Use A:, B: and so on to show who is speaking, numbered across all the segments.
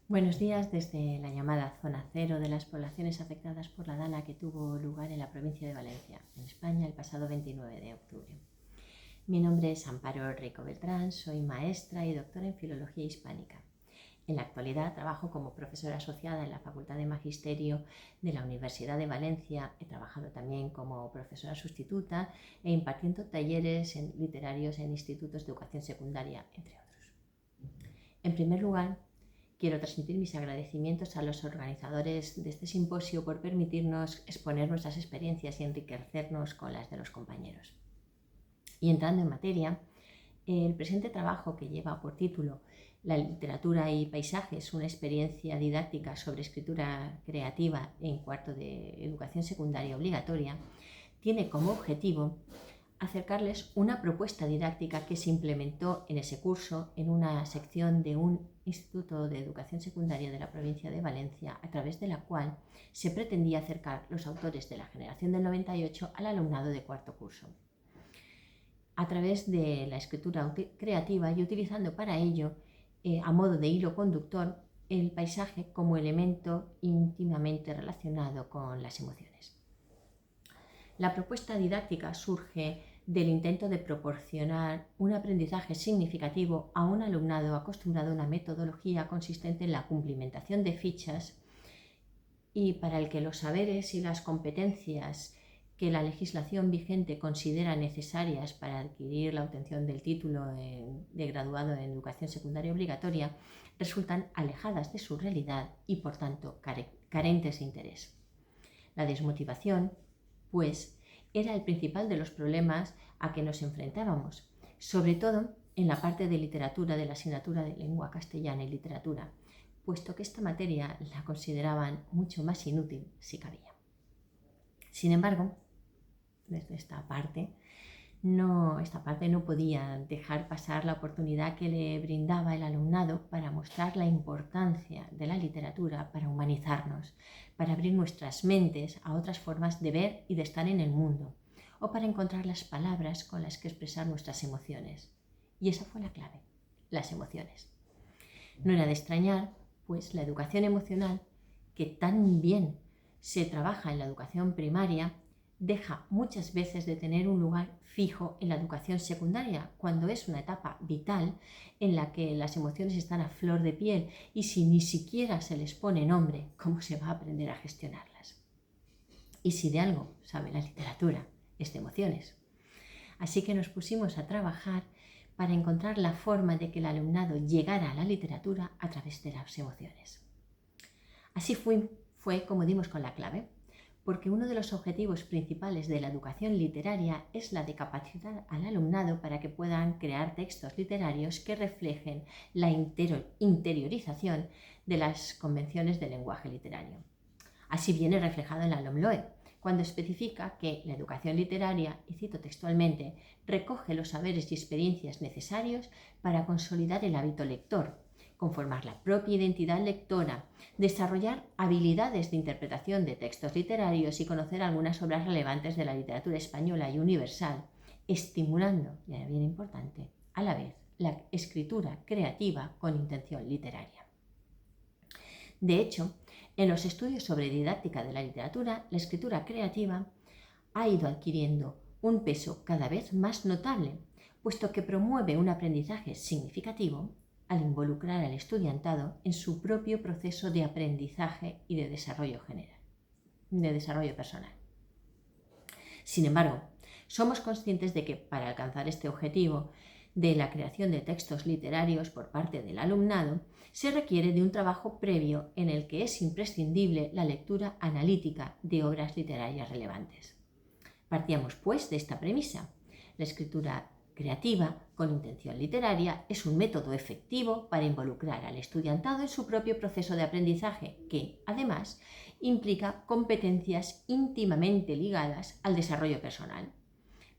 A: Buenos días desde la llamada Zona Cero de las poblaciones afectadas por la DANA que tuvo lugar en la provincia de Valencia, en España, el pasado 29 de octubre. Mi nombre es Amparo Rico Beltrán, soy maestra y doctora en Filología Hispánica. En la actualidad trabajo como profesora asociada en la Facultad de Magisterio de la Universidad de Valencia. He trabajado también como profesora sustituta e impartiendo talleres literarios en institutos de educación secundaria, entre otros. En primer lugar, quiero transmitir mis agradecimientos a los organizadores de este simposio por permitirnos exponer nuestras experiencias y enriquecernos con las de los compañeros. Y entrando en materia, el presente trabajo, que lleva por título La literatura y paisajes, una experiencia didáctica sobre escritura creativa en cuarto de educación secundaria obligatoria, tiene como objetivo acercarles una propuesta didáctica que se implementó en ese curso en una sección de un instituto de educación secundaria de la provincia de Valencia, a través de la cual se pretendía acercar los autores de la generación del 98 al alumnado de cuarto curso, a través de la escritura creativa y utilizando para ello, a modo de hilo conductor, el paisaje como elemento íntimamente relacionado con las emociones. La propuesta didáctica surge del intento de proporcionar un aprendizaje significativo a un alumnado acostumbrado a una metodología consistente en la cumplimentación de fichas y para el que los saberes y las competencias que la legislación vigente considera necesarias para adquirir la obtención del título de graduado en educación secundaria obligatoria resultan alejadas de su realidad y, por tanto, carentes de interés. La desmotivación, pues, era el principal de los problemas a que nos enfrentábamos, sobre todo en la parte de literatura de la asignatura de lengua castellana y literatura, puesto que esta materia la consideraban mucho más inútil si cabía. Sin embargo, desde esta parte no podía dejar pasar la oportunidad que le brindaba el alumnado para mostrar la importancia de la literatura para humanizarnos, para abrir nuestras mentes a otras formas de ver y de estar en el mundo, o para encontrar las palabras con las que expresar nuestras emociones. Y esa fue la clave, las emociones. No era de extrañar, pues la educación emocional, que tan bien se trabaja en la educación primaria, deja muchas veces de tener un lugar fijo en la educación secundaria, cuando es una etapa vital en la que las emociones están a flor de piel y si ni siquiera se les pone nombre, ¿cómo se va a aprender a gestionarlas? Y si de algo sabe la literatura, es de emociones. Así que nos pusimos a trabajar para encontrar la forma de que el alumnado llegara a la literatura a través de las emociones. Así fue como dimos con la clave, porque uno de los objetivos principales de la educación literaria es la de capacitar al alumnado para que puedan crear textos literarios que reflejen la interiorización de las convenciones del lenguaje literario. Así viene reflejado en la LOMLOE, cuando especifica que la educación literaria, y cito textualmente, recoge los saberes y experiencias necesarios para consolidar el hábito lector, conformar la propia identidad lectora, desarrollar habilidades de interpretación de textos literarios y conocer algunas obras relevantes de la literatura española y universal, estimulando, y bien importante, a la vez la escritura creativa con intención literaria. De hecho, en los estudios sobre didáctica de la literatura, la escritura creativa ha ido adquiriendo un peso cada vez más notable, puesto que promueve un aprendizaje significativo al involucrar al estudiantado en su propio proceso de aprendizaje y de desarrollo personal. Sin embargo, somos conscientes de que para alcanzar este objetivo de la creación de textos literarios por parte del alumnado, se requiere de un trabajo previo en el que es imprescindible la lectura analítica de obras literarias relevantes. Partíamos, pues, de esta premisa. La escritura creativa con intención literaria es un método efectivo para involucrar al estudiantado en su propio proceso de aprendizaje que, además, implica competencias íntimamente ligadas al desarrollo personal.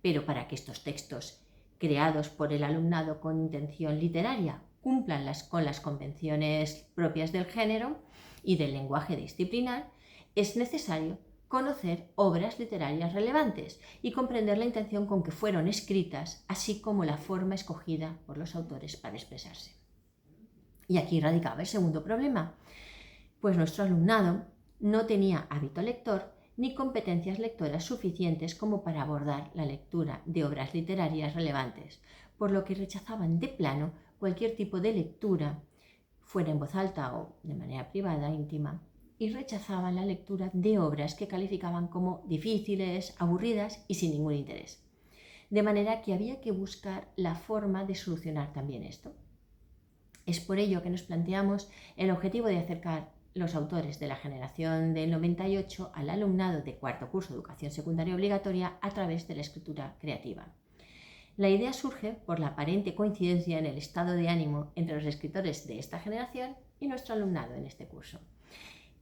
A: Pero para que estos textos creados por el alumnado con intención literaria cumplan con las convenciones propias del género y del lenguaje disciplinar, es necesario conocer obras literarias relevantes y comprender la intención con que fueron escritas, así como la forma escogida por los autores para expresarse. Y aquí radicaba el segundo problema, pues nuestro alumnado no tenía hábito lector ni competencias lectoras suficientes como para abordar la lectura de obras literarias relevantes, por lo que rechazaban de plano cualquier tipo de lectura, fuera en voz alta o de manera privada, íntima, y rechazaban la lectura de obras que calificaban como difíciles, aburridas y sin ningún interés. De manera que había que buscar la forma de solucionar también esto. Es por ello que nos planteamos el objetivo de acercar los autores de la generación del 98 al alumnado de cuarto curso de educación secundaria obligatoria a través de la escritura creativa. La idea surge por la aparente coincidencia en el estado de ánimo entre los escritores de esta generación y nuestro alumnado en este curso,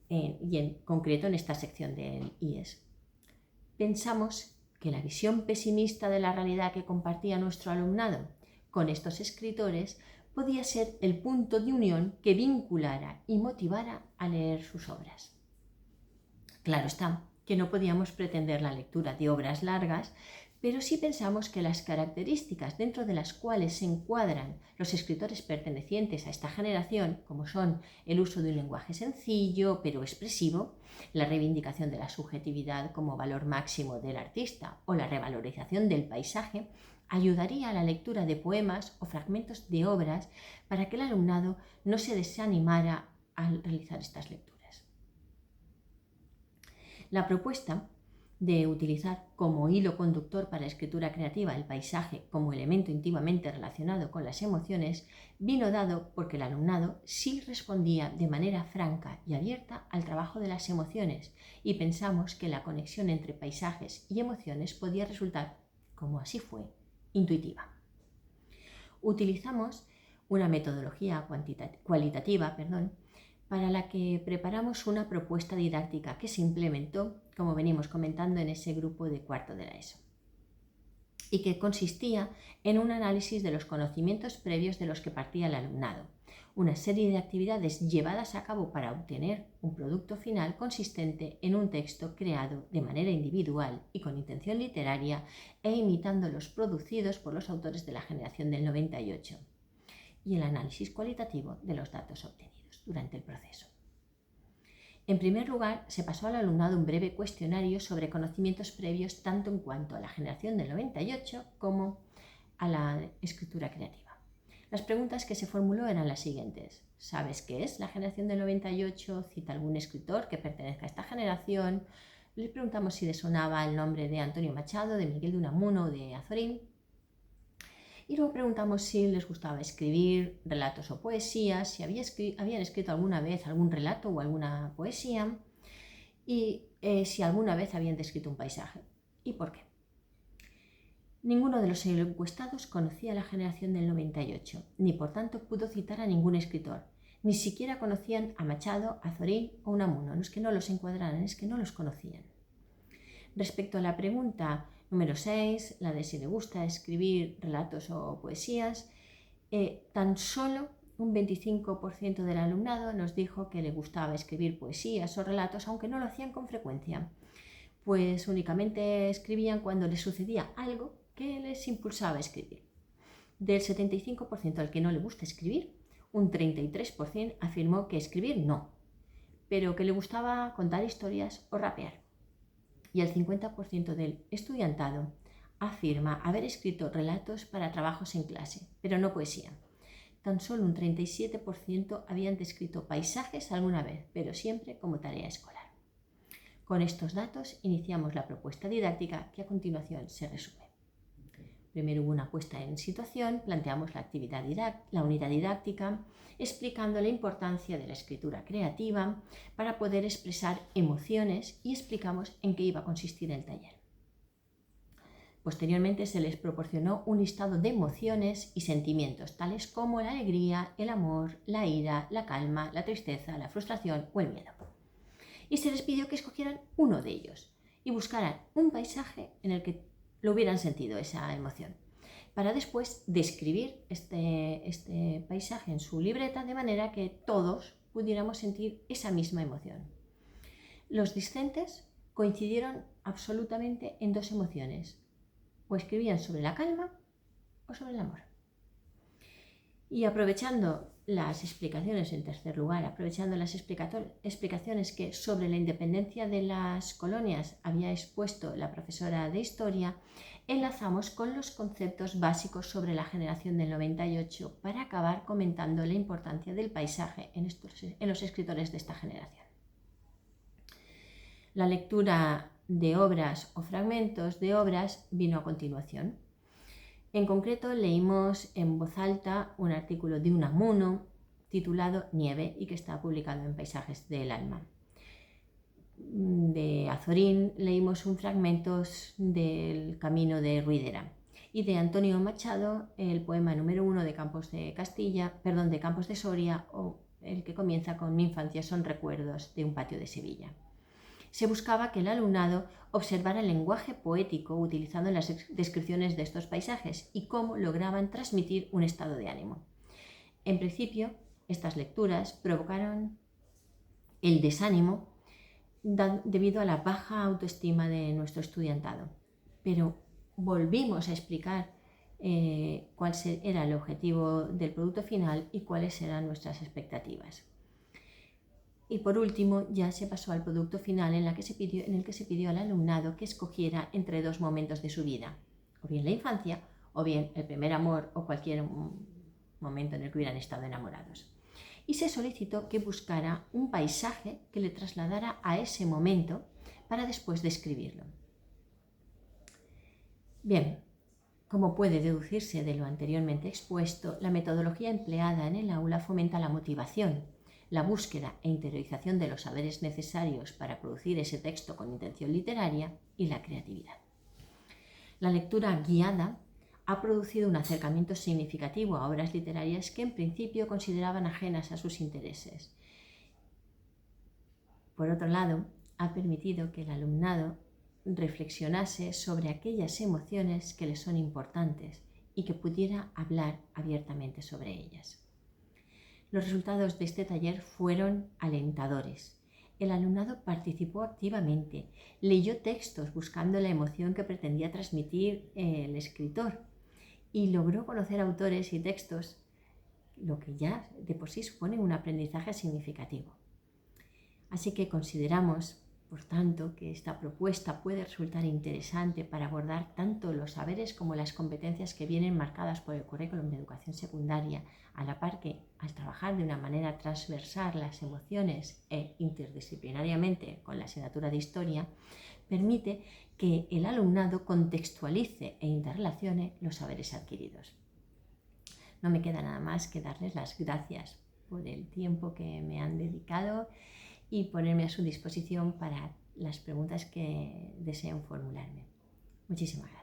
A: y en concreto en esta sección del IES. Pensamos que la visión pesimista de la realidad que compartía nuestro alumnado con estos escritores podía ser el punto de unión que vinculara y motivara a leer sus obras. Claro está que no podíamos pretender la lectura de obras largas, pero sí pensamos que las características dentro de las cuales se encuadran los escritores pertenecientes a esta generación, como son el uso de un lenguaje sencillo pero expresivo, la reivindicación de la subjetividad como valor máximo del artista o la revalorización del paisaje, ayudaría a la lectura de poemas o fragmentos de obras para que el alumnado no se desanimara al realizar estas lecturas. La propuesta de utilizar como hilo conductor para la escritura creativa el paisaje como elemento íntimamente relacionado con las emociones vino dado porque el alumnado sí respondía de manera franca y abierta al trabajo de las emociones y pensamos que la conexión entre paisajes y emociones podía resultar, como así fue, intuitiva. Utilizamos una metodología cualitativa para la que preparamos una propuesta didáctica que se implementó, como venimos comentando, en ese grupo de cuarto de la ESO, y que consistía en un análisis de los conocimientos previos de los que partía el alumnado, una serie de actividades llevadas a cabo para obtener un producto final consistente en un texto creado de manera individual y con intención literaria e imitando los producidos por los autores de la generación del 98, y el análisis cualitativo de los datos obtenidos durante el proceso. En primer lugar, se pasó al alumnado un breve cuestionario sobre conocimientos previos tanto en cuanto a la generación del 98 como a la escritura creativa. Las preguntas que se formuló eran las siguientes. ¿Sabes qué es la generación del 98? ¿Cita algún escritor que pertenezca a esta generación? Les preguntamos si les sonaba el nombre de Antonio Machado, de Miguel de Unamuno o de Azorín. Y luego preguntamos si les gustaba escribir relatos o poesías, si habían escrito alguna vez algún relato o alguna poesía y si alguna vez habían descrito un paisaje y por qué. Ninguno de los encuestados conocía la generación del 98, ni por tanto pudo citar a ningún escritor. Ni siquiera conocían a Machado, Azorín o Unamuno. No es que no los encuadraran, es que no los conocían. Respecto a la pregunta número 6, la de si le gusta escribir relatos o poesías, tan solo un 25% del alumnado nos dijo que le gustaba escribir poesías o relatos, aunque no lo hacían con frecuencia, pues únicamente escribían cuando les sucedía algo que les impulsaba a escribir. Del 75% al que no le gusta escribir, un 33% afirmó que escribir no, pero que le gustaba contar historias o rapear. Y el 50% del estudiantado afirma haber escrito relatos para trabajos en clase, pero no poesía. Tan solo un 37% habían descrito paisajes alguna vez, pero siempre como tarea escolar. Con estos datos iniciamos la propuesta didáctica que a continuación se resume. Primero hubo una puesta en situación, planteamos la unidad didáctica, explicando la importancia de la escritura creativa para poder expresar emociones y explicamos en qué iba a consistir el taller. Posteriormente se les proporcionó un listado de emociones y sentimientos, tales como la alegría, el amor, la ira, la calma, la tristeza, la frustración o el miedo. Y se les pidió que escogieran uno de ellos y buscaran un paisaje en el que lo hubieran sentido esa emoción, para después describir este paisaje en su libreta de manera que todos pudiéramos sentir esa misma emoción. Los discentes coincidieron absolutamente en dos emociones, o escribían sobre la calma o sobre el amor. Y aprovechando las explicaciones, en tercer lugar, aprovechando las explicaciones que sobre la independencia de las colonias había expuesto la profesora de historia, enlazamos con los conceptos básicos sobre la generación del 98 para acabar comentando la importancia del paisaje en los escritores de esta generación. La lectura de obras o fragmentos de obras vino a continuación. En concreto, leímos en voz alta un artículo de Unamuno titulado Nieve y que está publicado en Paisajes del Alma. De Azorín leímos un fragmento del Camino de Ruidera y de Antonio Machado el poema número 1 de Campos de Soria, o el que comienza con Mi infancia son recuerdos de un patio de Sevilla. Se buscaba que el alumnado observara el lenguaje poético utilizado en las descripciones de estos paisajes y cómo lograban transmitir un estado de ánimo. En principio, estas lecturas provocaron el desánimo debido a la baja autoestima de nuestro estudiantado, pero volvimos a explicar cuál era el objetivo del producto final y cuáles eran nuestras expectativas. Y por último, ya se pasó al producto final en el que se pidió al alumnado que escogiera entre dos momentos de su vida, o bien la infancia, o bien el primer amor o cualquier momento en el que hubieran estado enamorados. Y se solicitó que buscara un paisaje que le trasladara a ese momento para después describirlo. Bien, como puede deducirse de lo anteriormente expuesto, la metodología empleada en el aula fomenta la motivación, la búsqueda e interiorización de los saberes necesarios para producir ese texto con intención literaria y la creatividad. La lectura guiada ha producido un acercamiento significativo a obras literarias que en principio consideraban ajenas a sus intereses. Por otro lado, ha permitido que el alumnado reflexionase sobre aquellas emociones que le son importantes y que pudiera hablar abiertamente sobre ellas. Los resultados de este taller fueron alentadores. El alumnado participó activamente, leyó textos buscando la emoción que pretendía transmitir el escritor y logró conocer autores y textos, lo que ya de por sí supone un aprendizaje significativo. Así que consideramos, por tanto, que esta propuesta puede resultar interesante para abordar tanto los saberes como las competencias que vienen marcadas por el currículum de educación secundaria, a la par que, al trabajar de una manera transversal las emociones e interdisciplinariamente con la asignatura de historia, permite que el alumnado contextualice e interrelacione los saberes adquiridos. No me queda nada más que darles las gracias por el tiempo que me han dedicado y ponerme a su disposición para las preguntas que deseen formularme. Muchísimas gracias.